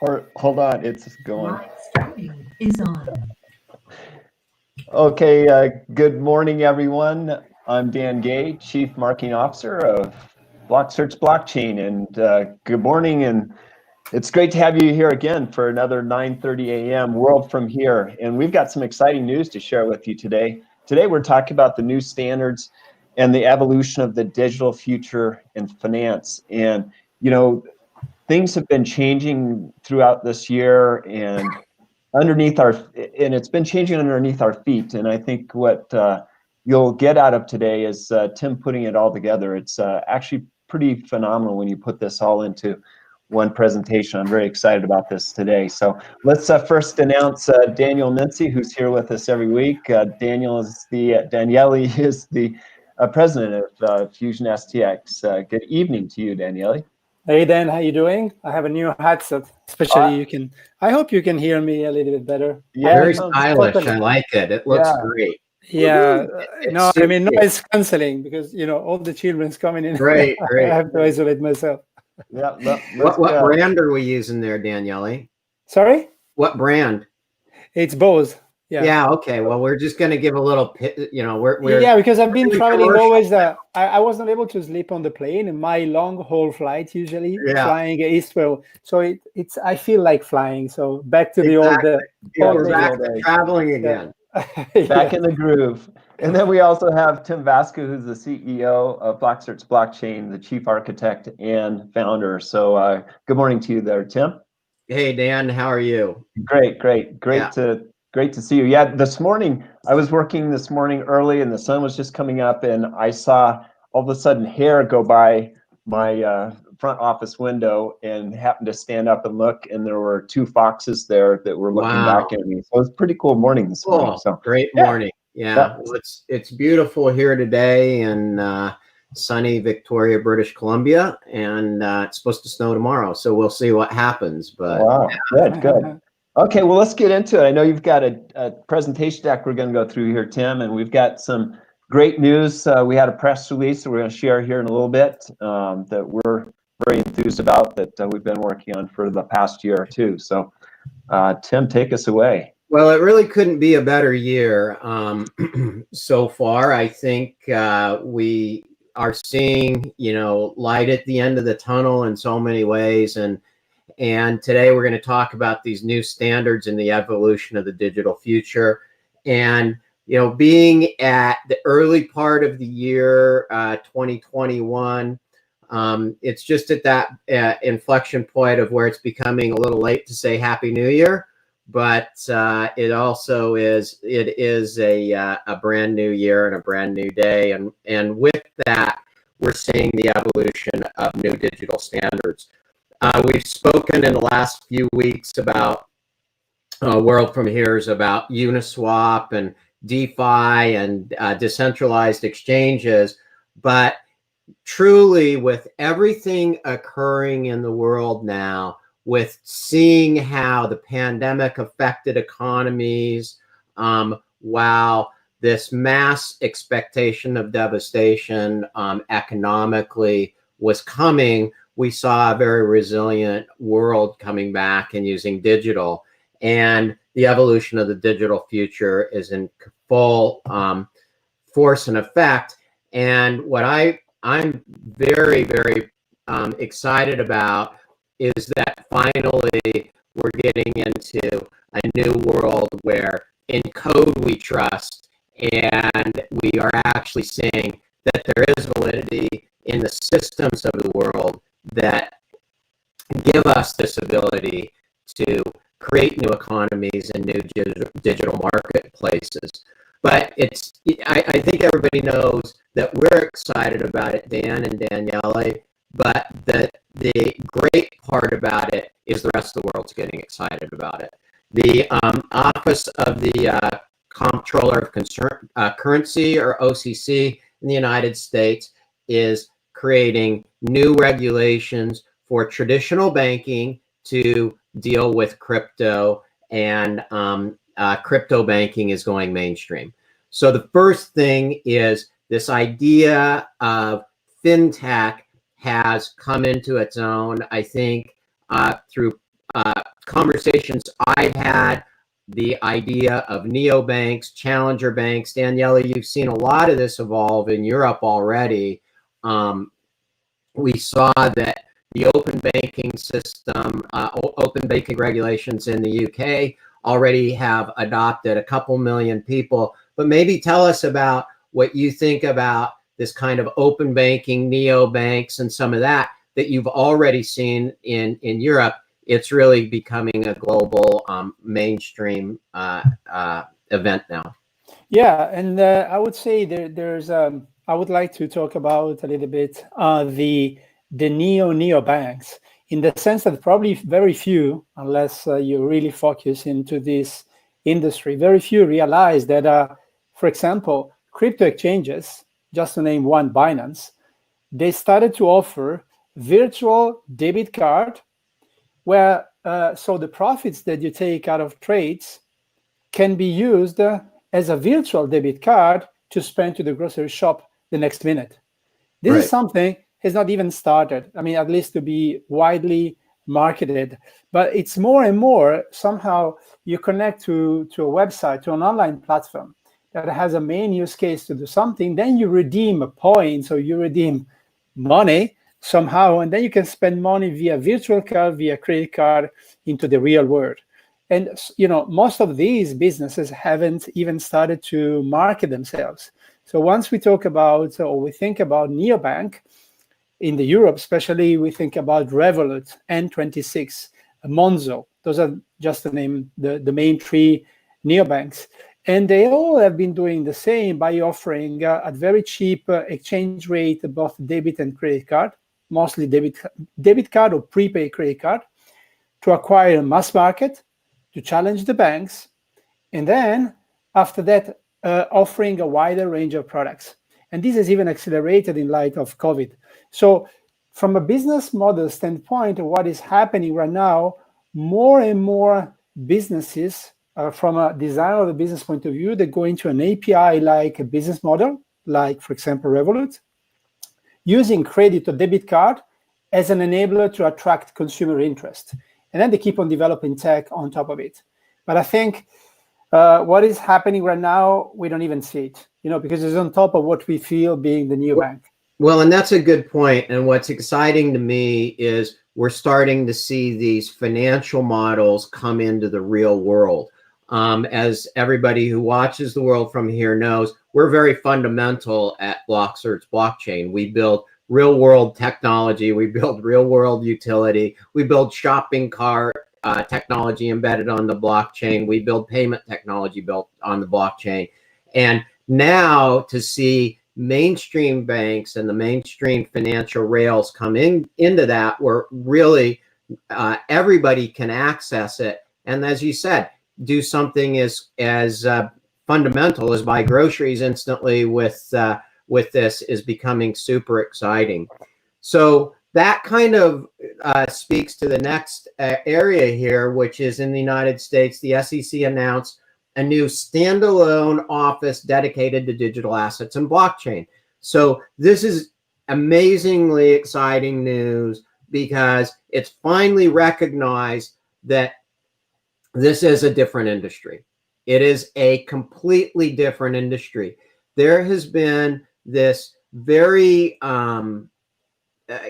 Or hold on, it's going. Live streaming is on. Okay, good morning, everyone. I'm Dan Gay, Chief Marketing Officer of Search Blockchain, and good morning. And it's great to have you here again for another 9:30 a.m. World from Here. And we've got some exciting news to share with you today. Today, we're talking about the new standards and the evolution of the digital future in finance. And things have been changing throughout this year, and it's been changing underneath our feet. And I think what you'll get out of today is Tim putting it all together. It's actually pretty phenomenal when you put this all into one presentation. I'm very excited about this today. So let's first announce Daniel Mincy, who's here with us every week. Daniele is the president of Fusion STX. Good evening to you, Daniele. Hey Dan, how you doing? I have a new headset. Especially I hope you can hear me a little bit better. Yeah, very stylish. Totally. I like it. It looks great. Yeah. No, I mean noise canceling because all the children's coming in. Great. I have to isolate myself. Yeah. What brand are we using there, Daniele? Sorry? What brand? It's Bose. Yeah. Okay. Well, we're just going to give a little, yeah, because I've been traveling always. I was not able to sleep on the plane in my long haul flights, usually flying eastward. So it's I feel like flying. So back to the old. We're back to traveling again. Back in the groove. And then we also have Tim Vasco, who's the CEO of Search Blockchain, the chief architect and founder. So good morning to you there, Tim. Hey, Dan, how are you? Great to see you. Yeah, this morning, I was working this morning early and the sun was just coming up, and I saw all of a sudden hair go by my front office window and happened to stand up and look, and there were two foxes there that were looking back at me. So it was a pretty cool morning this morning. So great morning. Yeah. Well, it's beautiful here today in sunny Victoria, British Columbia, and it's supposed to snow tomorrow. So we'll see what happens. But wow, good. Okay, well, let's get into it. I know you've got a presentation deck we're going to go through here, Tim, and we've got some great news. We had a press release that we're going to share here in a little bit that we're very enthused about, that we've been working on for the past year or two. So, Tim, take us away. Well, it really couldn't be a better year so far. I think we are seeing, light at the end of the tunnel in so many ways, and today we're going to talk about these new standards and the evolution of the digital future. And, being at the early part of the year, 2021, it's just at that inflection point of where it's becoming a little late to say Happy New Year. But it also is a brand new year and a brand new day. And with that, we're seeing the evolution of new digital standards. We've spoken in the last few weeks about World from Here's about Uniswap and DeFi and decentralized exchanges. But truly, with everything occurring in the world now, with seeing how the pandemic affected economies, while this mass expectation of devastation economically was coming, we saw a very resilient world coming back and using digital. And the evolution of the digital future is in full force and effect. And what I'm very, very excited about is that finally we're getting into a new world where in code we trust, and we are actually seeing that there is validity in the systems of the world that give us this ability to create new economies and new digital marketplaces. But I think everybody knows that we're excited about it, Dan and Daniele, but the great part about it is the rest of the world's getting excited about it. The Office of the Comptroller of Currency, or OCC, in the United States is creating new regulations for traditional banking to deal with crypto, and crypto banking is going mainstream. So the first thing is this idea of fintech has come into its own, I think, through conversations I've had, the idea of neobanks, challenger banks. Daniela, you've seen a lot of this evolve in Europe already. We saw that the open banking system, open banking regulations in the UK already have adopted a couple million people. But maybe tell us about what you think about this kind of open banking, neobanks, and some of that you've already seen in Europe. It's really becoming a global mainstream event now. Yeah, and I would say there's I would like to talk about a little bit the neo banks, in the sense that probably very few, unless you really focus into this industry, very few realize that, for example, crypto exchanges, just to name one, Binance, they started to offer virtual debit card, where so the profits that you take out of trades can be used as a virtual debit card to spend to the grocery shop the next minute. This is something has not even started. I mean, at least to be widely marketed, but it's more and more. Somehow you connect to a website, to an online platform that has a main use case to do something, then you redeem points or you redeem money somehow, and then you can spend money via virtual card, via credit card into the real world. And most of these businesses haven't even started to market themselves. So once we talk about, or we think about neobank in the Europe, especially, we think about Revolut, N26, Monzo. Those are just to name the main three neobanks. And they all have been doing the same by offering a very cheap exchange rate, both debit and credit card, mostly debit card or prepaid credit card, to acquire a mass market, to challenge the banks, and then after that, offering a wider range of products. And this has even accelerated in light of COVID. So from a business model standpoint, what is happening right now, more and more businesses, from a design of the business point of view, they go into an API-like business model, like, for example, Revolut, using credit or debit card as an enabler to attract consumer interest. And then they keep on developing tech on top of it. But I think what is happening right now, we don't even see it, because it's on top of what we feel being the neobank. Well, and that's a good point. And what's exciting to me is we're starting to see these financial models come into the real world. As everybody who watches the world from here knows, we're very fundamental at BlockSearch Blockchain. We build real world technology. We build real world utility. We build shopping cart technology embedded on the blockchain. We build payment technology built on the blockchain. And now to see mainstream banks and the mainstream financial rails come into that, where really everybody can access it. And as you said, do something as fundamental as buy groceries instantly with this is becoming super exciting. So that kind of speaks to the next area here, which is in the United States, the SEC announced a new standalone office dedicated to digital assets and blockchain. So this is amazingly exciting news because it's finally recognized that this is a different industry. It is a completely different industry. There has been this very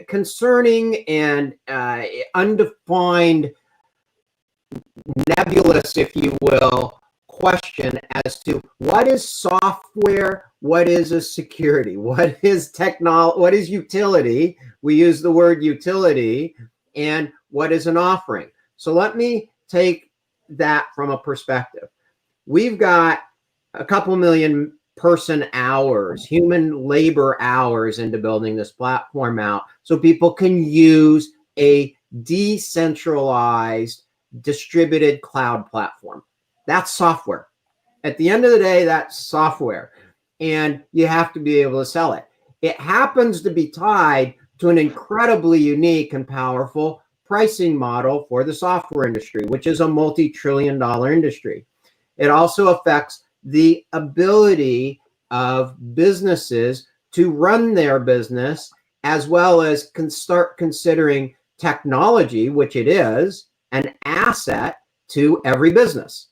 concerning and undefined, nebulous, if you will, question as to what is software, what is a security, what is technology, what is utility. We use the word utility, and what is an offering. So let me take that from a perspective. We've got a couple million person hours, human labor hours into building this platform out so people can use a decentralized distributed cloud platform. That's software. At the end of the day, that's software, and you have to be able to sell it. It happens to be tied to an incredibly unique and powerful pricing model for the software industry, which is a multi-trillion-dollar industry. It also affects the ability of businesses to run their business, as well as can start considering technology, which it is, an asset to every business.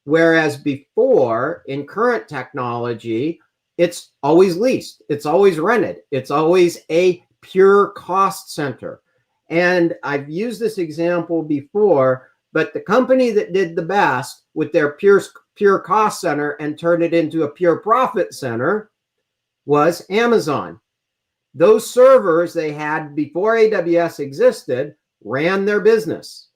Whereas before, in current technology, it's always leased, it's always rented, it's always a pure cost center. And I've used this example before, but the company that did the best with their pure cost center and turned it into a pure profit center was Amazon. Those servers they had before AWS existed ran their business.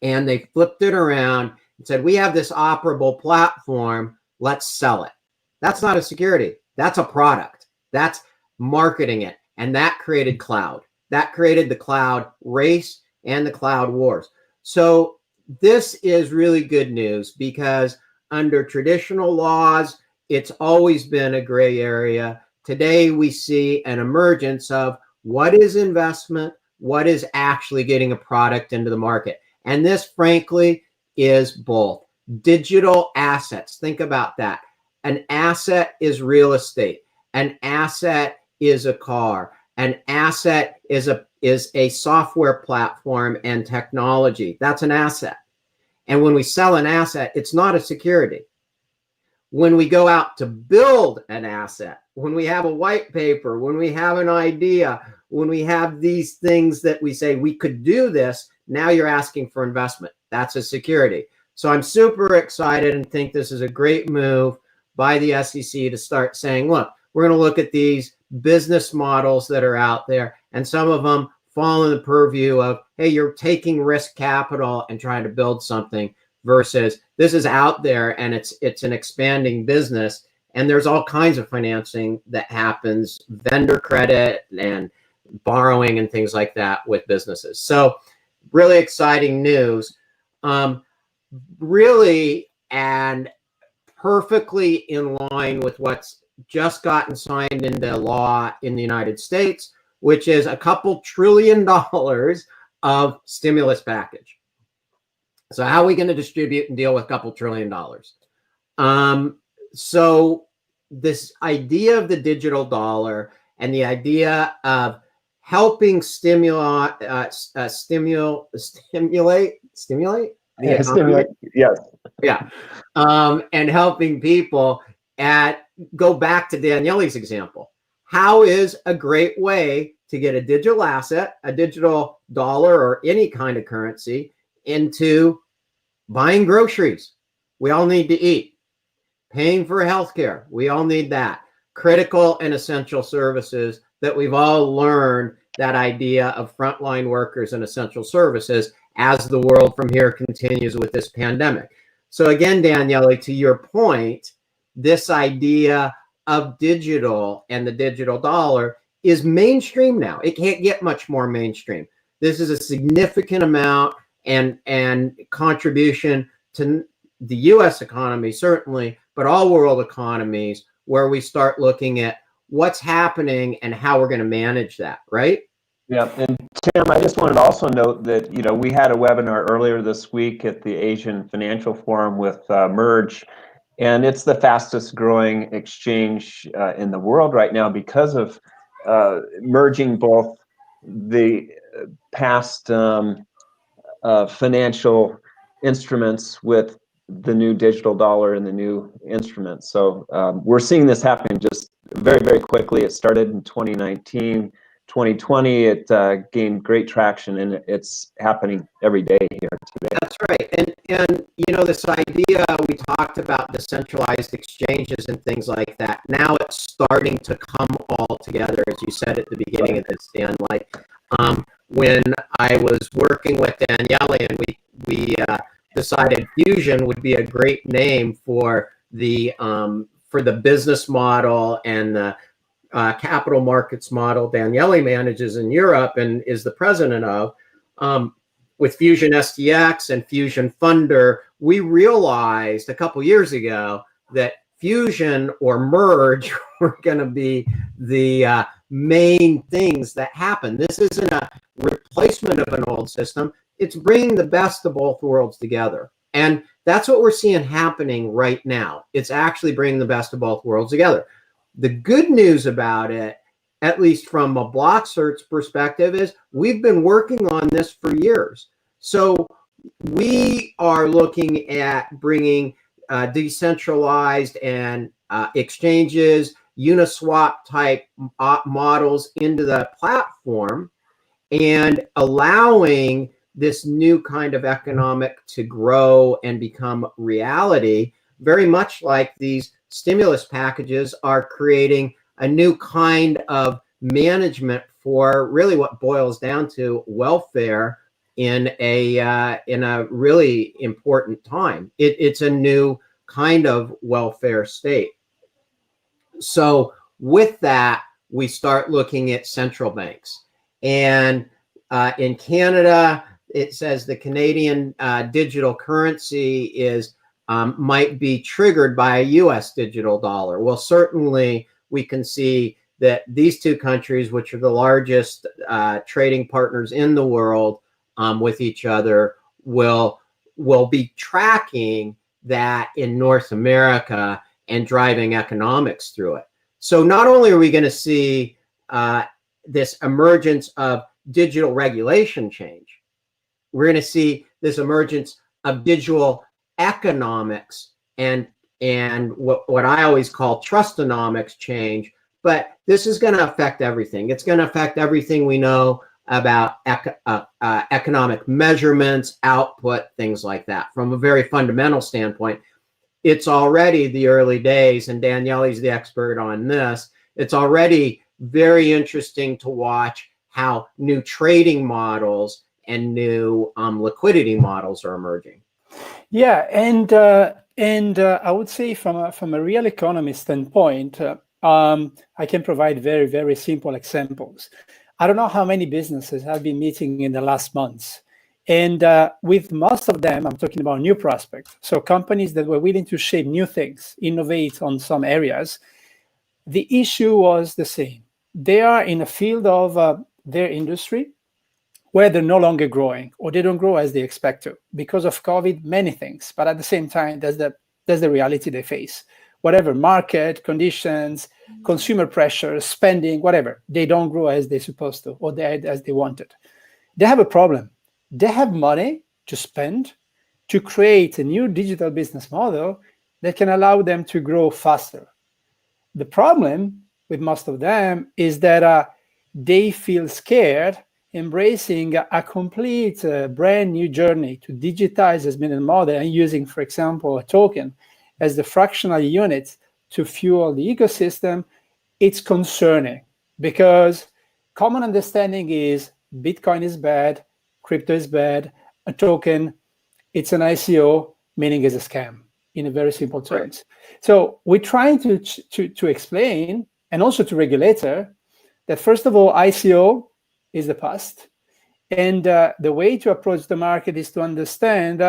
And they flipped it around and said, we have this operable platform, let's sell it. That's not a security. That's a product. That's marketing it. And that created cloud. That created the cloud race and the cloud wars. So this is really good news because under traditional laws, it's always been a gray area. Today, we see an emergence of what is investment, what is actually getting a product into the market. And this, frankly, is both. Digital assets. Think about that. An asset is real estate. An asset is a car. An asset is a software platform and technology. That's an asset. And when we sell an asset, it's not a security. When we go out to build an asset, when we have a white paper, when we have an idea, when we have these things that we say we could do this, now you're asking for investment. That's a security. So I'm super excited and think this is a great move by the SEC to start saying, look, we're going to look at these business models that are out there, and some of them fall in the purview of, hey, you're taking risk capital and trying to build something, versus this is out there and it's an expanding business, and there's all kinds of financing that happens, vendor credit and borrowing and things like that with businesses. So really exciting news, really, and perfectly in line with what's just gotten signed into law in the United States, which is a couple $2 trillion of stimulus package. So how are we going to distribute and deal with a couple $2 trillion? So this idea of the digital dollar and the idea of helping stimulate the economy. Yes. Yeah. And helping people go back to Daniele's example. How is a great way to get a digital asset, a digital dollar or any kind of currency into buying groceries? We all need to eat. Paying for healthcare. We all need that. Critical and essential services that we've all learned that idea of frontline workers and essential services as the world from here continues with this pandemic. So again, Daniele, to your point, this idea of digital and the digital dollar is mainstream now. It can't get much more mainstream. This is a significant amount and contribution to the US economy, certainly, but all world economies, where we start looking at what's happening and how we're going to manage that, right? Yeah, and Tim, I just wanted to also note that, we had a webinar earlier this week at the Asian Financial Forum with Merge, and it's the fastest growing exchange in the world right now because of merging both the past financial instruments with the new digital dollar and the new instruments. So we're seeing this happen just very, very quickly. It started in 2019. 2020, it gained great traction, and it's happening every day here today. That's right. And this idea, we talked about decentralized exchanges and things like that. Now it's starting to come all together, as you said at the beginning of this, Dan. Like when I was working with Daniele, and we decided Fusion would be a great name for the business model and the capital markets model Daniele manages in Europe and is the president of. With Fusion STX and Fusion Funder, we realized a couple years ago that Fusion or Merge were going to be the main things that happen. This isn't a replacement of an old system. It's bringing the best of both worlds together. And that's what we're seeing happening right now. It's actually bringing the best of both worlds together. The good news about it, at least from a block search perspective, is we've been working on this for years. So we are looking at bringing decentralized and exchanges, Uniswap type models into the platform and allowing this new kind of economic to grow and become reality, very much like these stimulus packages are creating a new kind of management for really what boils down to welfare in a really important time. It's a new kind of welfare state. So with that, we start looking at central banks. And in Canada, it says the Canadian digital currency is might be triggered by a US digital dollar. Well, certainly we can see that these two countries, which are the largest trading partners in the world with each other, will be tracking that in North America and driving economics through it. So not only are we going to see this emergence of digital regulation change, we're going to see this emergence of digital economics and what I always call trustonomics change. But this is going to affect everything. It's going to affect everything we know about economic measurements, output, things like that. From a very fundamental standpoint, it's already the early days, and Daniele's the expert on this. It's already very interesting to watch how new trading models and new liquidity models are emerging. Yeah, and I would say from a real economy standpoint, I can provide very, very simple examples. I don't know how many businesses I've been meeting in the last months. And with most of them, I'm talking about new prospects. So companies that were willing to shape new things, innovate on some areas. The issue was the same. They are in a field of their industry where they're no longer growing, or they don't grow as they expect to because of COVID, many things. But at the same time, that's the reality they face. Whatever market conditions, consumer pressure, spending, whatever, they don't grow as they're supposed to, or as they wanted. They have a problem. They have money to spend to create a new digital business model that can allow them to grow faster. The problem with most of them is that they feel scared embracing a complete brand new journey to digitize this business model and using, for example, a token as the fractional unit to fuel the ecosystem. It's concerning because common understanding is Bitcoin is bad, crypto is bad, a token, it's an ICO, meaning it's a scam in a very simple terms. Right. So we're trying to explain, and also to regulator, that first of all, ICO is the past. And the way to approach the market is to understand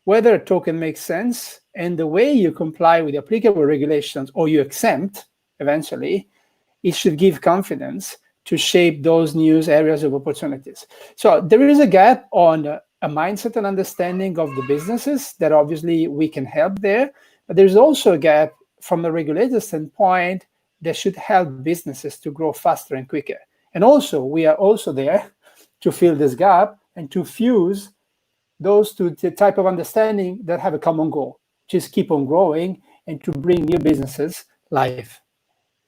whether a token makes sense, and the way you comply with the applicable regulations or you exempt eventually, it should give confidence to shape those new areas of opportunities. So there is a gap on a mindset and understanding of the businesses that obviously we can help there, but there's also a gap from the regulator standpoint that should help businesses to grow faster and quicker. And also, we are also there to fill this gap and to fuse those two type of understanding that have a common goal, which is keep on growing and to bring new businesses live.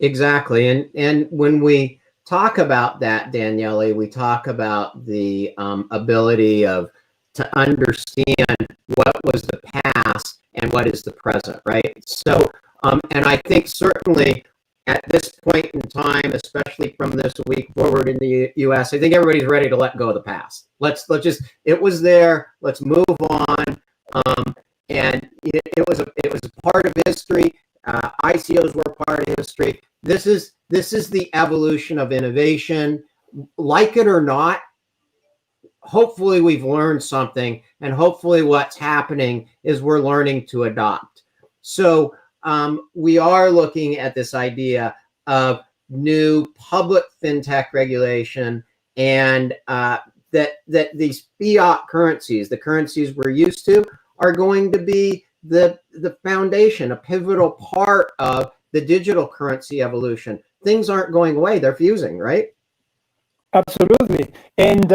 Exactly. And when we talk about that, Daniele, we talk about the ability to understand what was the past and what is the present, right? So, and I think certainly at this point in time, especially from this week forward in the U.S., I think everybody's ready to let go of the past. Let's just, it was there. Let's move on. And it was a part of history. ICOs were part of history. This is the evolution of innovation. Like it or not, hopefully we've learned something, and hopefully what's happening is we're learning to adopt. So we are looking at this idea of new public fintech regulation, and that these fiat currencies, the currencies we're used to, are going to be the foundation, a pivotal part of the digital currency evolution. Things aren't going away; they're fusing, right? Absolutely. And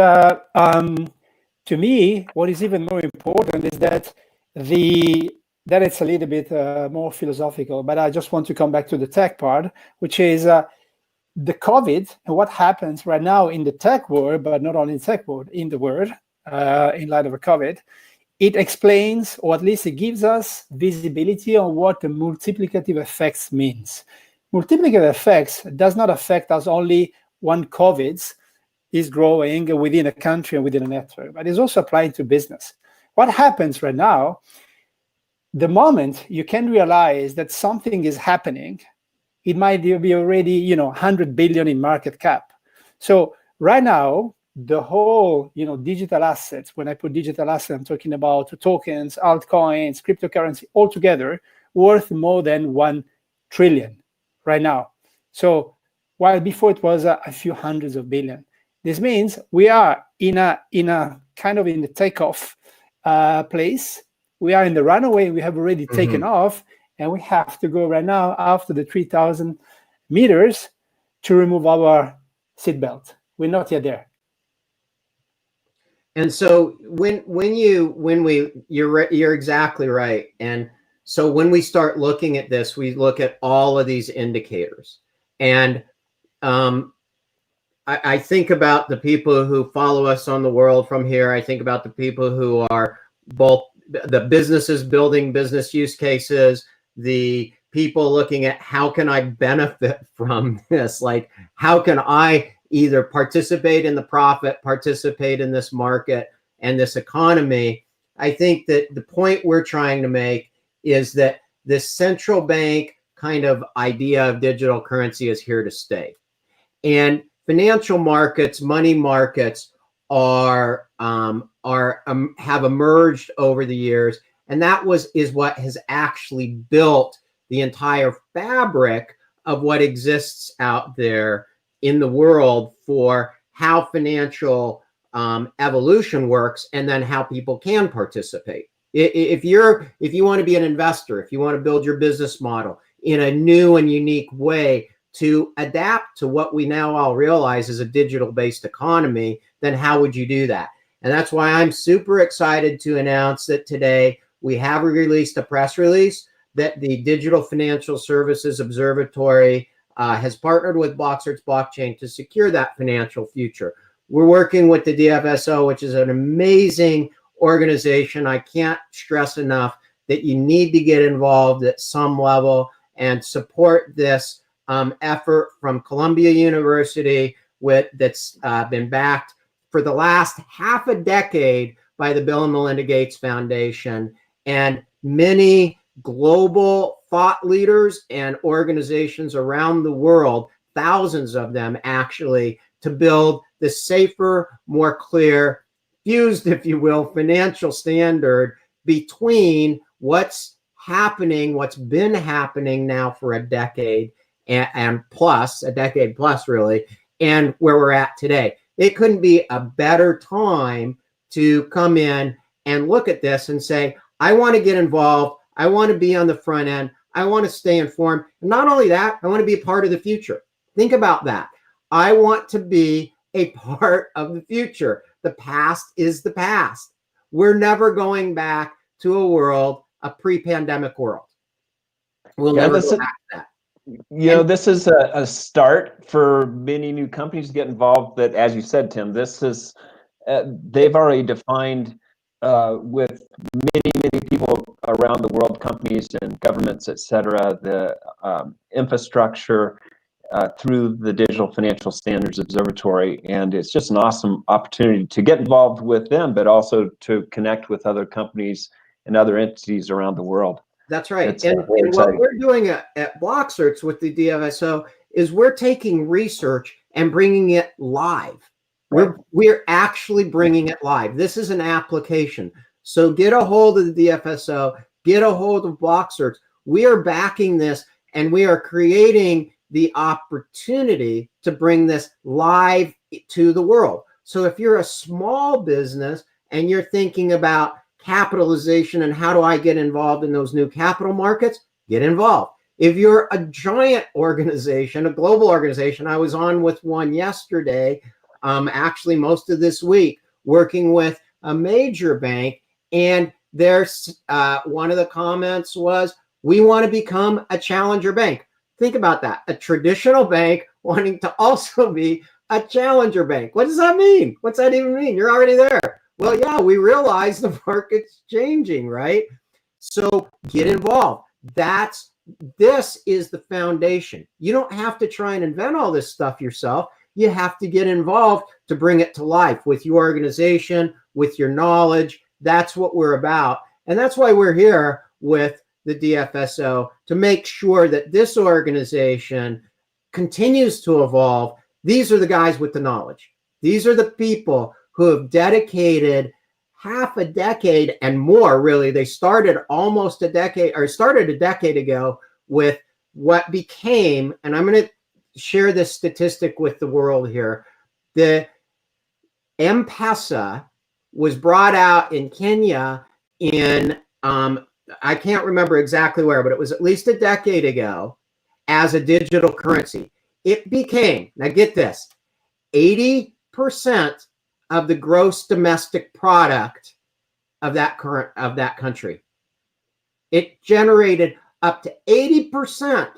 to me, what is even more important is that that it's a little bit more philosophical, but I just want to come back to the tech part, which is the COVID and what happens right now in the tech world, but not only in tech world, in the world, in light of a COVID. It explains, or at least it gives us visibility on what the multiplicative effects means. Multiplicative effects does not affect us only when COVID is growing within a country and within a network, but it's also applied to business. What happens right now, the moment you can realize that something is happening, it might be already 100 billion in market cap. So right now, the whole digital assets, when I put digital assets, I'm talking about tokens, altcoins, cryptocurrency, all together, worth more than 1 trillion right now. So while before it was a few hundreds of billion. This means we are in a kind of in the takeoff place. We are in the runaway. We have already taken off, and we have to go right now after the 3,000 meters to remove our seatbelt. We're not yet there. And so you're exactly right. And so when we start looking at this, we look at all of these indicators. And I think about the people who follow us on the world from here. I think about the people who are both the businesses building business use cases, the people looking at how can I benefit from this? Like, how can I either participate in the profit, participate in this market and this economy? I think that the point we're trying to make is that this central bank kind of idea of digital currency is here to stay. And financial markets, money markets have emerged over the years, and that is what has actually built the entire fabric of what exists out there in the world for how financial evolution works, and then how people can participate. If you want to be an investor, if you want to build your business model in a new and unique way to adapt to what we now all realize is a digital-based economy, then how would you do that? And that's why I'm super excited to announce that today we have released a press release that the Digital Financial Services Observatory has partnered with Blocksearch Blockchain to secure that financial future. We're working with the DFSO, which is an amazing organization. I can't stress enough that you need to get involved at some level and support this effort from Columbia University that's been backed for the last half a decade by the Bill and Melinda Gates Foundation, and many global thought leaders and organizations around the world, thousands of them actually, to build the safer, more clear, fused, if you will, financial standard between what's happening, what's been happening now for a decade and plus, a decade plus really, and where we're at today. It couldn't be a better time to come in and look at this and say, I want to get involved. I want to be on the front end. I want to stay informed. And not only that, I want to be a part of the future. Think about that. I want to be a part of the future. The past is the past. We're never going back to a pre-pandemic world. We'll never go back to that. This is a start for many new companies to get involved. That, as you said, Tim, this is they've already defined with many people around the world, companies and governments, etc., the infrastructure through the Digital Financial Standards Observatory, and it's just an awesome opportunity to get involved with them, but also to connect with other companies and other entities around the world. That's right. And what we're doing at Blocksearch with the DFSO is we're taking research and bringing it live. Right. We're actually bringing it live. This is an application. So get a hold of the DFSO, get a hold of Blocksearch. We are backing this, and we are creating the opportunity to bring this live to the world. So if you're a small business and you're thinking about capitalization and how do I get involved in those new capital markets, get involved. If you're a giant organization, a global organization, I was on with one yesterday, actually most of this week, working with a major bank. And there's one of the comments was, we want to become a challenger bank. Think about that. A traditional bank wanting to also be a challenger bank. What does that mean? What's that even mean? You're already there. Well, yeah, we realize the market's changing, right? So get involved. This is the foundation. You don't have to try and invent all this stuff yourself. You have to get involved to bring it to life with your organization, with your knowledge. That's what we're about. And that's why we're here with the DFSO, to make sure that this organization continues to evolve. These are the guys with the knowledge. These are the people who have dedicated half a decade and more, really. They started almost a decade, or started a decade ago, with what became, and I'm going to share this statistic with the world here. The M-Pesa was brought out in Kenya in, I can't remember exactly where, but it was at least a decade ago, as a digital currency. It became, now get this, 80% of the gross domestic product of that country. It generated up to 80%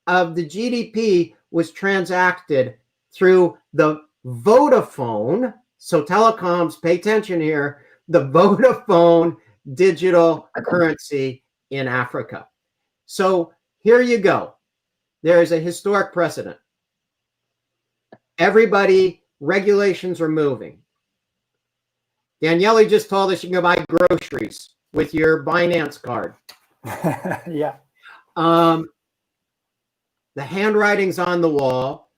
of the GDP was transacted through the Vodafone. So telecoms, pay attention here, the Vodafone digital currency in Africa. So here you go. There is a historic precedent. Everybody, regulations are moving. Daniele just told us you can go buy groceries with your Binance card. Yeah. The handwriting's on the wall.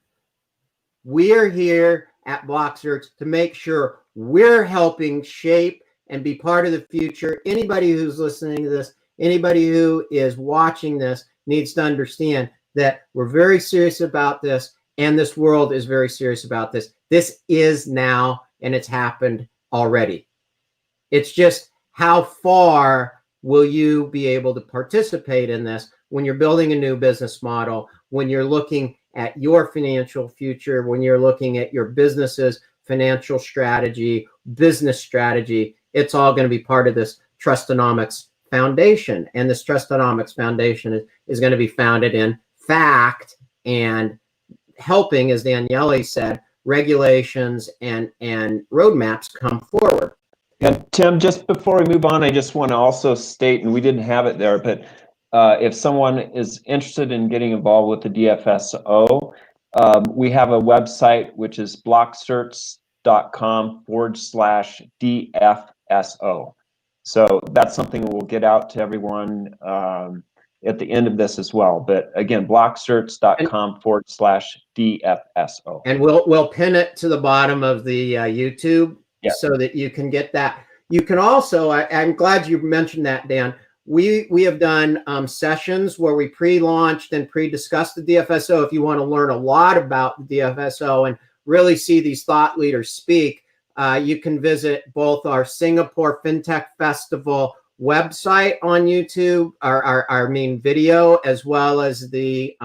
We're here at BlockSearch to make sure we're helping shape and be part of the future. Anybody who's listening to this, anybody who is watching this, needs to understand that we're very serious about this, and this world is very serious about this. This is now, and it's happened already. It's just, how far will you be able to participate in this when you're building a new business model, when you're looking at your financial future, when you're looking at your business's financial strategy, business strategy. It's all going to be part of this Trustonomics Foundation. And this Trustonomics Foundation is going to be founded in fact and helping, as Daniele said, regulations and roadmaps come forward. And Tim, just before we move on, I just want to also state, and we didn't have it there, but if someone is interested in getting involved with the DFSO, we have a website, which is blocksearch.com/DFSO. So that's something we'll get out to everyone at the end of this as well. But again, blocksearch.com/DFSO. And we'll pin it to the bottom of the YouTube, yeah, so that you can get that. You can also, I'm glad you mentioned that, Dan. We have done sessions where we pre-launched and pre-discussed the DFSO. If you want to learn a lot about the DFSO and really see these thought leaders speak, you can visit both our Singapore FinTech Festival website on YouTube, our main video, as well as the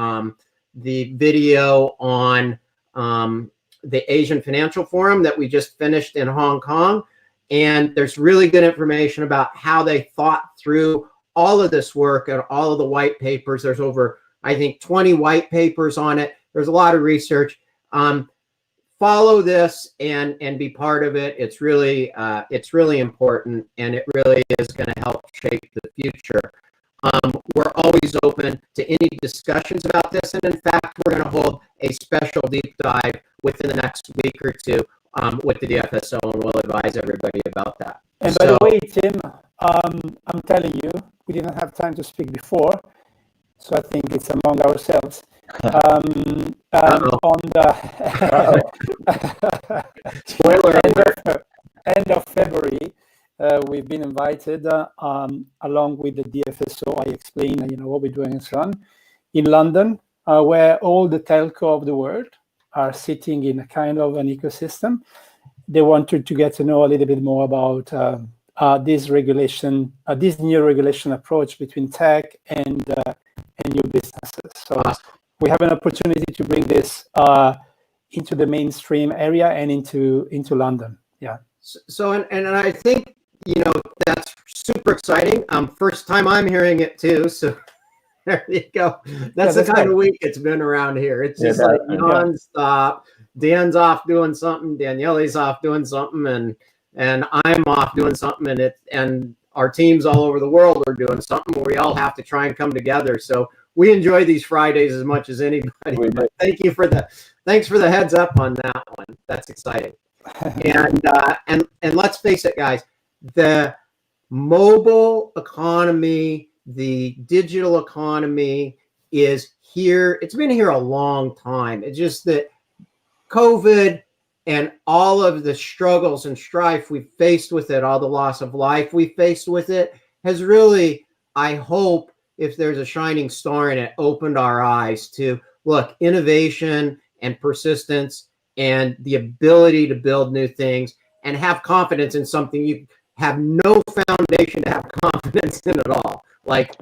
video on the Asian Financial Forum that we just finished in Hong Kong. And there's really good information about how they thought through all of this work and all of the white papers. There's over, I think, 20 white papers on it. There's a lot of research. Follow this and be part of it. It's really important, and it really is going to help shape the future. We're always open to any discussions about this, and in fact, we're going to hold a special deep dive within the next week or two with the DFSO, and we'll advise everybody about that. And by the way, Tim, I'm telling you, we didn't have time to speak before, so I think it's among ourselves. On the spoiler end of February, we've been invited along with the DFSO. I explain, what we're doing and so on, in London, where all the telco of the world are sitting in a kind of an ecosystem. They wanted to get to know a little bit more about this regulation, this new regulation approach between tech and new businesses. So we have an opportunity to bring this into the mainstream area and into London. Yeah. And I think, that's super exciting. First time I'm hearing it too. So there you go. That's the kind of week it's been around here. It's just like nonstop. Dan's off doing something. Daniele's off doing something, and I'm off doing something, and our teams all over the world are doing something. We all have to try and come together. So we enjoy these Fridays as much as anybody. But thanks for the heads up on that one. That's exciting. And let's face it, guys, the mobile economy, the digital economy is here. It's been here a long time. It's just that COVID and all of the struggles and strife we've faced with it, all the loss of life we faced with it, has really, I hope, if there's a shining star in it, opened our eyes to look, innovation and persistence and the ability to build new things and have confidence in something you have no foundation to have confidence in at all. Like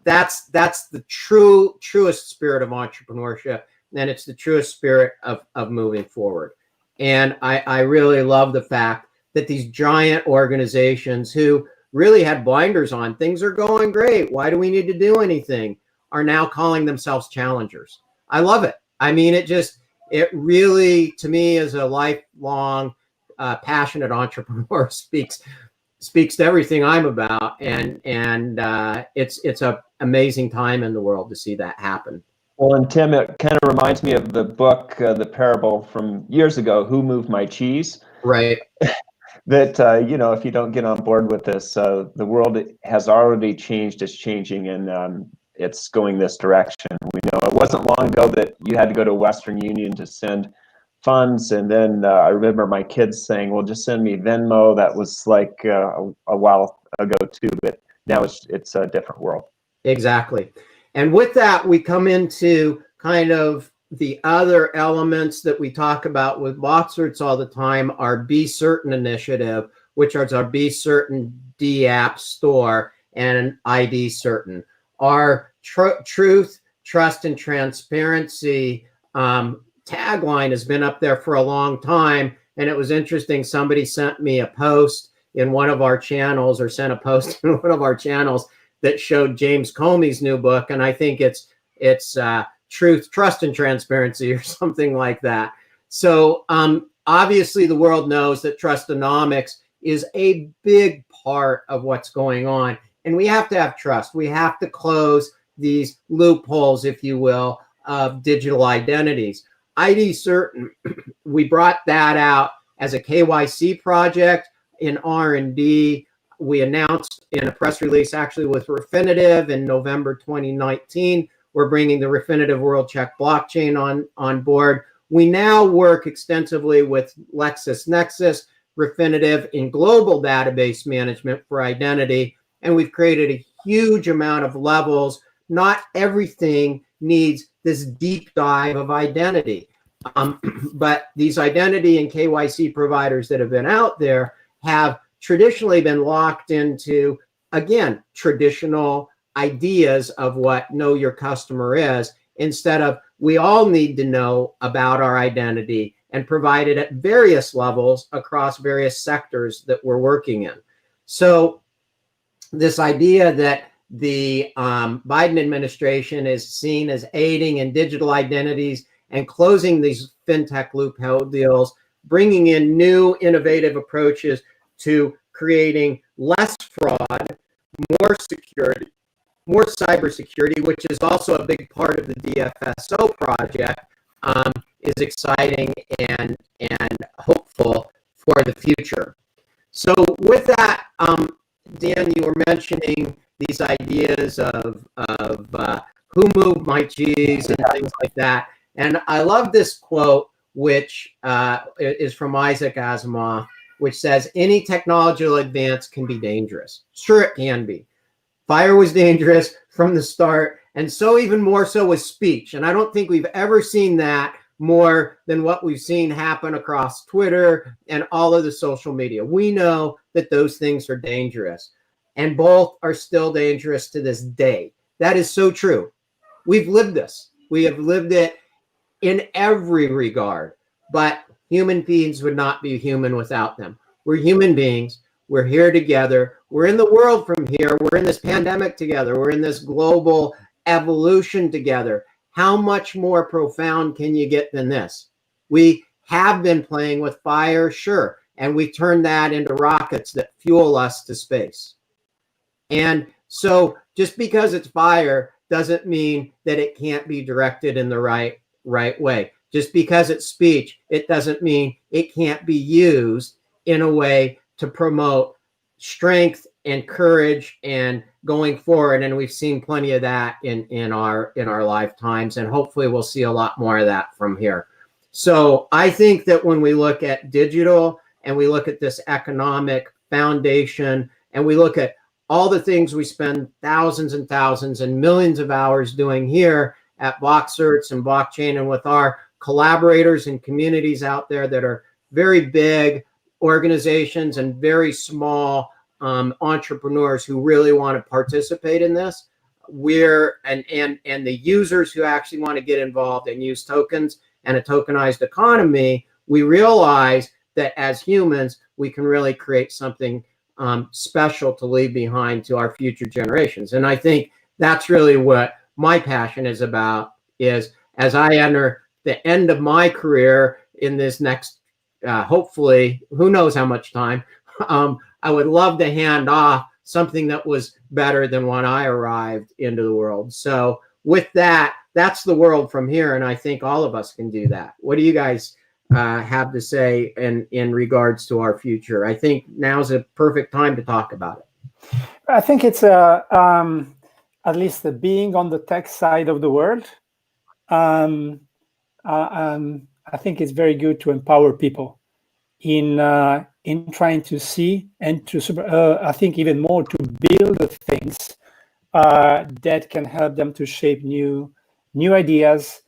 that's the truest spirit of entrepreneurship, and it's the truest spirit of moving forward. And I really love the fact that these giant organizations who really had blinders on, things are going great, why do we need to do anything, are now calling themselves challengers. I love it. I mean, it really, to me, as a lifelong passionate entrepreneur, speaks to everything I'm about, and it's an amazing time in the world to see that happen. Well, and Tim, it kind of reminds me of the book, The Parable from years ago, Who Moved My Cheese? Right. That, if you don't get on board with this, the world has already changed, it's changing, and it's going this direction. We know it wasn't long ago that you had to go to Western Union to send funds, and then I remember my kids saying, well, just send me Venmo. That was like a while ago too, but now it's a different world. Exactly. And with that, we come into kind of the other elements that we talk about with BlockSearch all the time, our Be Certain initiative, which is our Be Certain D-App store and ID Certain. Our truth, trust, and transparency tagline has been up there for a long time. And it was interesting. Somebody sent me a post in one of our channels, or sent a post in one of our channels, that showed James Comey's new book. And I think it's Truth, Trust, and Transparency, or something like that. So obviously the world knows that Trustonomics is a big part of what's going on. And we have to have trust. We have to close these loopholes, if you will, of digital identities. ID Certain, we brought that out as a KYC project in R&D. We announced in a press release, actually with Refinitiv in November 2019, we're bringing the Refinitiv WorldCheck blockchain on board. We now work extensively with LexisNexis, Refinitiv in global database management for identity, and we've created a huge amount of levels. Not everything needs this deep dive of identity, but these identity and KYC providers that have been out there have traditionally been locked into, again, traditional ideas of what know your customer is, instead of we all need to know about our identity and provide it at various levels across various sectors that we're working in. So this idea that the Biden administration is seen as aiding in digital identities and closing these fintech loophole deals, bringing in new innovative approaches to creating less fraud, more security, more cybersecurity, which is also a big part of the DFSO project, is exciting and hopeful for the future. So with that, Dan, you were mentioning these ideas of who moved my cheese and things like that. And I love this quote, which is from Isaac Asimov, which says, any technological advance can be dangerous. Sure, it can be. Fire was dangerous from the start, and so even more so was speech. And I don't think we've ever seen that more than what we've seen happen across Twitter and all of the social media. We know that those things are dangerous, and both are still dangerous to this day. That is so true. We've lived this. We have lived it in every regard, but human beings would not be human without them. We're human beings. We're here together. We're in the world from here. We're in this pandemic together. We're in this global evolution together. How much more profound can you get than this? We have been playing with fire, sure, and we turned that into rockets that fuel us to space. And so just because it's fire doesn't mean that it can't be directed in the right way. Just because it's speech, it doesn't mean it can't be used in a way to promote strength and courage and going forward. And we've seen plenty of that in our lifetimes, and hopefully we'll see a lot more of that from here. So I think that when we look at digital and we look at this economic foundation and we look at all the things we spend thousands and thousands and millions of hours doing here at BlockCerts and blockchain, and with our collaborators and communities out there that are very big organizations and very small entrepreneurs who really want to participate in this, and the users who actually want to get involved and use tokens and a tokenized economy, we realize that as humans, we can really create something special to leave behind to our future generations. And I think that's really what my passion is about, is as I enter the end of my career in this next, hopefully, who knows how much time, I would love to hand off something that was better than when I arrived into the world. So with that, that's the world from here. And I think all of us can do that. What do you guys have to say in regards to our future? I think now's a perfect time to talk about it. I think it's at least being on the tech side of the world. I think it's very good to empower people in trying to see and to I think even more to build things that can help them to shape new ideas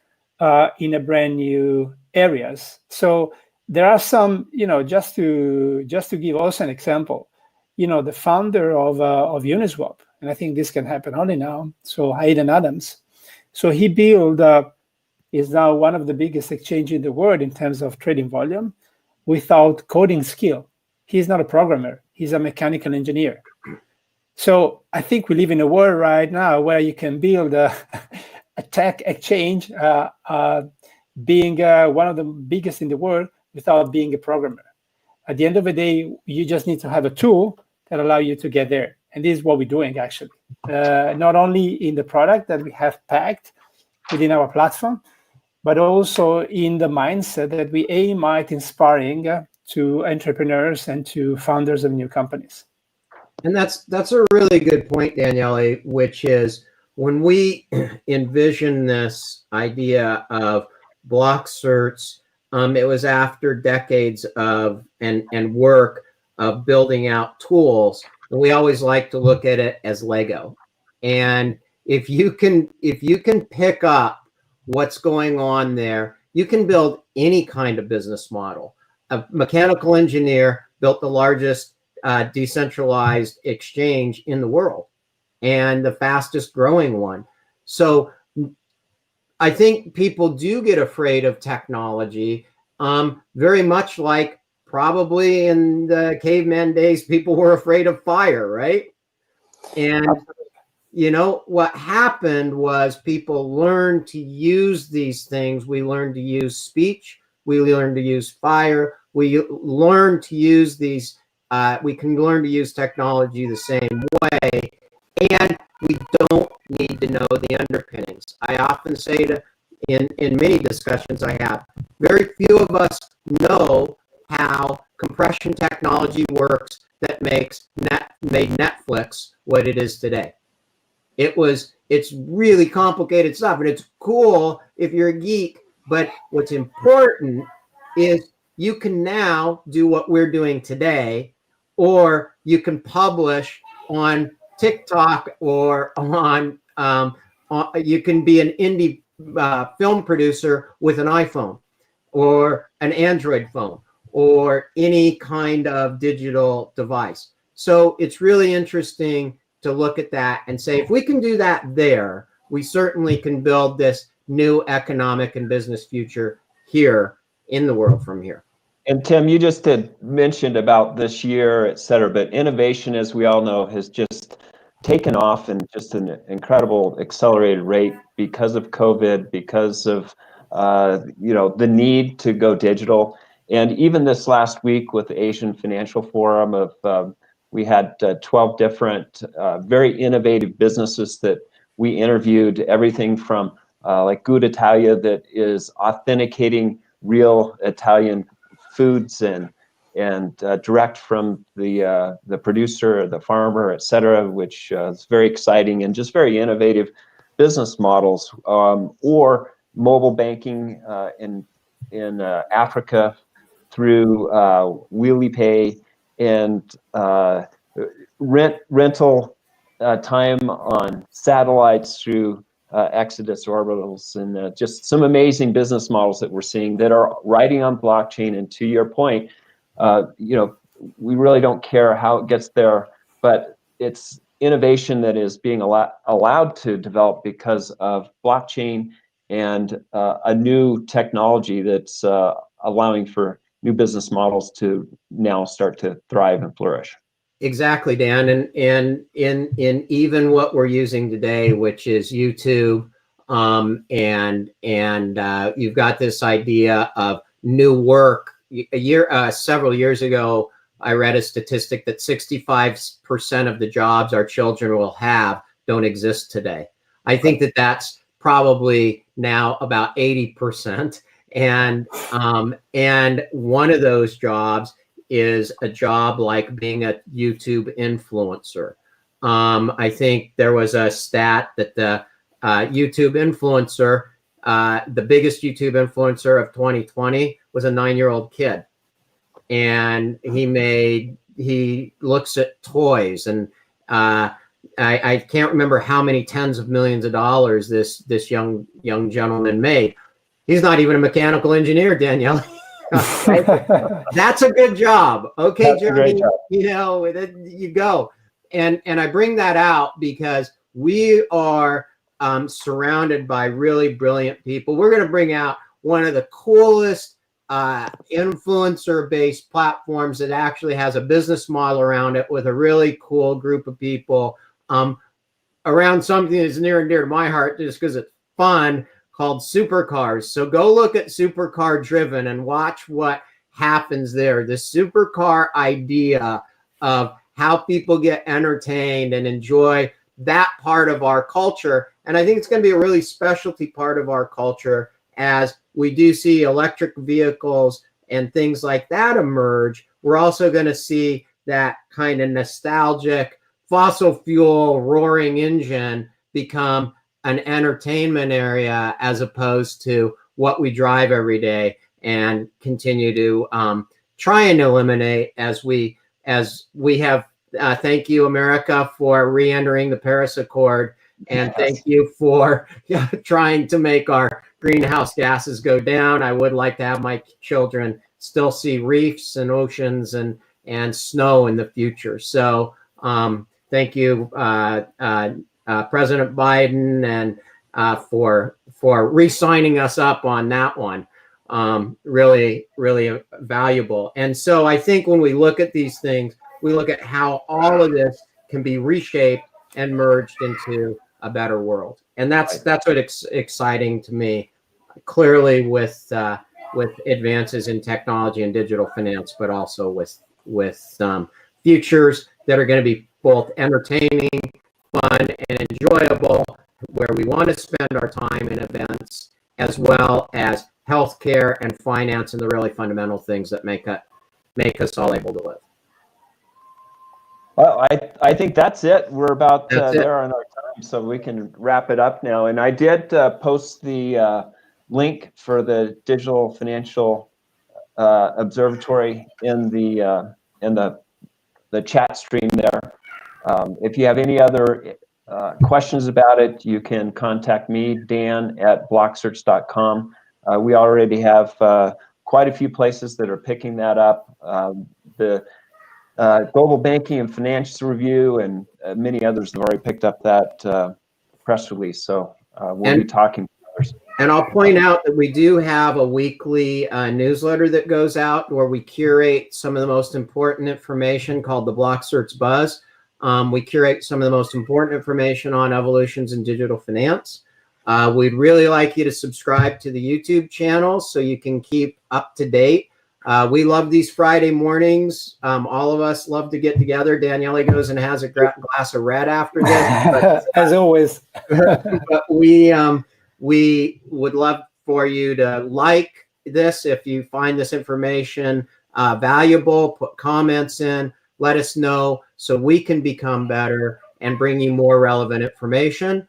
in a brand new areas. So there are some, just to give also an example, the founder of Uniswap, and I think this can happen only now. So Hayden Adams, so he is now one of the biggest exchange in the world in terms of trading volume without coding skill. He's not a programmer, he's a mechanical engineer. So I think we live in a world right now where you can build a tech exchange, being one of the biggest in the world without being a programmer. At the end of the day, you just need to have a tool that allow you to get there. And this is what we're doing actually. Not only in the product that we have packed within our platform, but also in the mindset that we aim at inspiring to entrepreneurs and to founders of new companies. And that's a really good point, Daniele, which is when we envision this idea of BlockCerts, it was after decades of and work of building out tools, and we always like to look at it as Lego. And if you can pick up what's going on there, you can build any kind of business model. A mechanical engineer built the largest decentralized exchange in the world and the fastest growing one. So I think people do get afraid of technology, very much like probably in the caveman days, people were afraid of fire, right? And what happened was people learned to use these things. We learned to use speech. We learned to use fire. We learned to use these. We can learn to use technology the same way, and we don't need to know the underpinnings. I often say in many discussions I have, very few of us know how compression technology works that made Netflix what it is today. It's really complicated stuff, and it's cool if you're a geek, but what's important is you can now do what we're doing today, or you can publish on TikTok or on you can be an indie film producer with an iPhone or an Android phone or any kind of digital device. So it's really interesting to look at that and say, if we can do that there, we certainly can build this new economic and business future here in the world from here. And Tim, you just had mentioned about this year, et cetera, but innovation, as we all know, has just taken off in just an incredible accelerated rate because of COVID, because of the need to go digital. And even this last week with the Asian Financial Forum, we had 12 different very innovative businesses that we interviewed, everything from like Good Italia, that is authenticating real Italian foods and direct from the producer, the farmer, et cetera, which is very exciting and just very innovative business models, or mobile banking in Africa through Wheelie Pay and rental time on satellites through Exodus orbitals, and just some amazing business models that we're seeing that are riding on blockchain. And to your point, we really don't care how it gets there, but it's innovation that is being allowed to develop because of blockchain and a new technology that's allowing for new business models to now start to thrive and flourish. Exactly, Dan, and in even what we're using today, which is YouTube, and you've got this idea of new work. Several years ago, I read a statistic that 65% of the jobs our children will have don't exist today. I think that that's probably now about 80%, and one of those jobs is a job like being a YouTube influencer. I think there was a stat that the YouTube influencer, the biggest YouTube influencer of 2020 was a 9-year-old kid. And he looks at toys, and I can't remember how many tens of millions of dollars this young gentleman made. He's not even a mechanical engineer, Danielle. That's a good job. Okay, Jeremy, you go. And I bring that out because we are surrounded by really brilliant people. We're going to bring out one of the coolest influencer-based platforms that actually has a business model around it, with a really cool group of people around something that's near and dear to my heart, just because it's fun, called Supercars. So go look at Supercar Driven and watch what happens there. The supercar idea of how people get entertained and enjoy that part of our culture. And I think it's going to be a really specialty part of our culture as we do see electric vehicles and things like that emerge. We're also going to see that kind of nostalgic fossil fuel roaring engine become an entertainment area, as opposed to what we drive every day, and continue to try and eliminate as we have. Thank you, America, for re-entering the Paris Accord, and thank you for trying to make our greenhouse gases go down. I would like to have my children still see reefs and oceans and snow in the future. So thank you, President Biden, and for re-signing us up on that one. Really, really valuable. And so I think when we look at these things, we look at how all of this can be reshaped and merged into a better world. And that's what's exciting to me. Clearly, with advances in technology and digital finance, but also with futures that are going to be both entertaining, fun, and enjoyable, where we want to spend our time in events, as well as healthcare and finance, and the really fundamental things that make us all able to live. Well, I think that's it. We're about there on our time, so we can wrap it up now. And I did post the link for the Digital Financial Observatory in the chat stream there. If you have any other questions about it, you can contact me, Dan, at blocksearch.com. We already have quite a few places that are picking that up. The Global Banking and Finance Review and many others have already picked up that press release. So we'll be talking to others. And I'll point out that we do have a weekly newsletter that goes out where we curate some of the most important information called the Block Search Buzz. We curate some of the most important information on evolutions in digital finance. We'd really like you to subscribe to the YouTube channel so you can keep up to date. We love these Friday mornings. All of us love to get together. Daniele goes and has a glass of red after this. As always. But we would love for you to like this. If you find this information valuable, put comments in, let us know so we can become better and bring you more relevant information.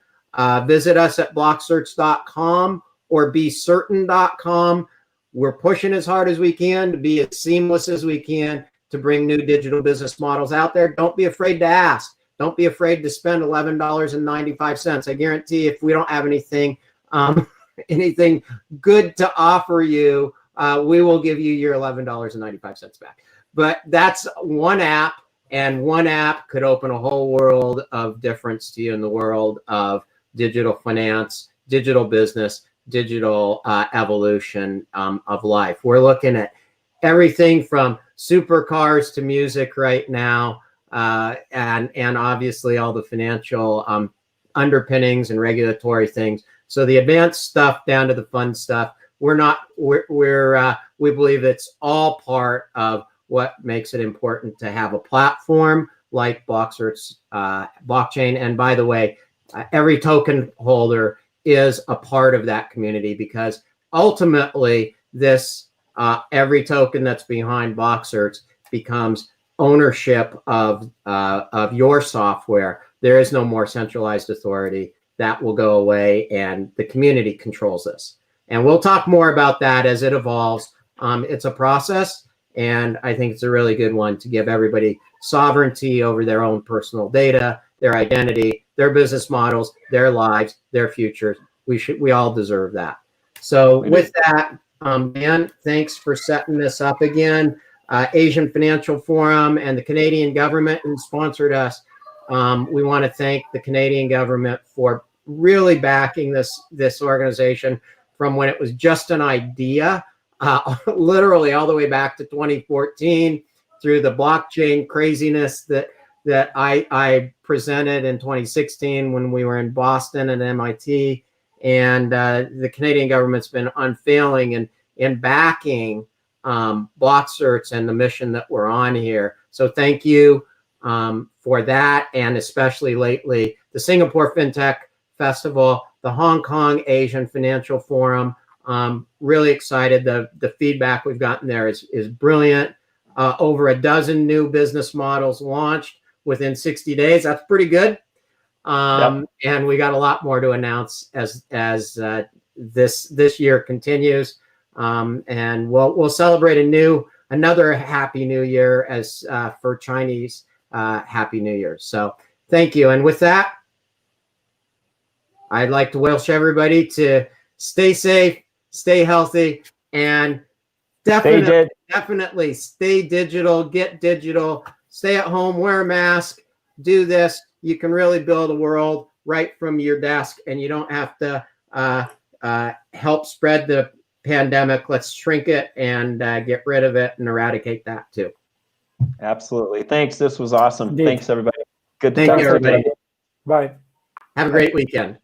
Visit us at blocksearch.com or becertain.com. We're pushing as hard as we can to be as seamless as we can to bring new digital business models out there. Don't be afraid to ask. Don't be afraid to spend $11.95. I guarantee if we don't have anything anything good to offer you, we will give you your $11.95 back. But that's one app, and one app could open a whole world of difference to you in the world of digital finance, digital business, digital evolution of life. We're looking at everything from supercars to music right now, and obviously all the financial underpinnings and regulatory things. So the advanced stuff down to the fun stuff. We believe it's all part of what makes it important to have a platform like Blocksearch blockchain. And by the way, every token holder is a part of that community, because ultimately this every token that's behind Blocksearch becomes ownership of your software. There is no more centralized authority. That will go away, and the community controls this. And we'll talk more about that as it evolves. It's a process, and I think it's a really good one to give everybody sovereignty over their own personal data, their identity, their business models, their lives, their futures. We all deserve that. So with that, Dan, thanks for setting this up again. Asian Financial Forum and the Canadian government who sponsored us. We want to thank the Canadian government for really backing this organization from when it was just an idea, literally all the way back to 2014 through the blockchain craziness that I presented in 2016 when we were in Boston and MIT. And the Canadian government's been unfailing in backing Blocksearch and the mission that we're on here. So thank you for that, and especially lately, the Singapore FinTech Festival, the Hong Kong Asian Financial Forum. Really excited. The feedback we've gotten there is brilliant. Over a dozen new business models launched within 60 days. That's pretty good. And we got a lot more to announce as this year continues. And we'll celebrate another Happy New Year as for Chinese Happy New Year. So thank you. And with that, I'd like to wish everybody to stay safe, stay healthy, and definitely stay digital, get digital, stay at home, wear a mask, do this. You can really build a world right from your desk, and you don't have to help spread the pandemic. Let's shrink it and get rid of it and eradicate that too. Absolutely. Thanks. This was awesome. Indeed. Thanks, everybody. Good to Thank talk you, to you. everybody. Bye. Have a great weekend.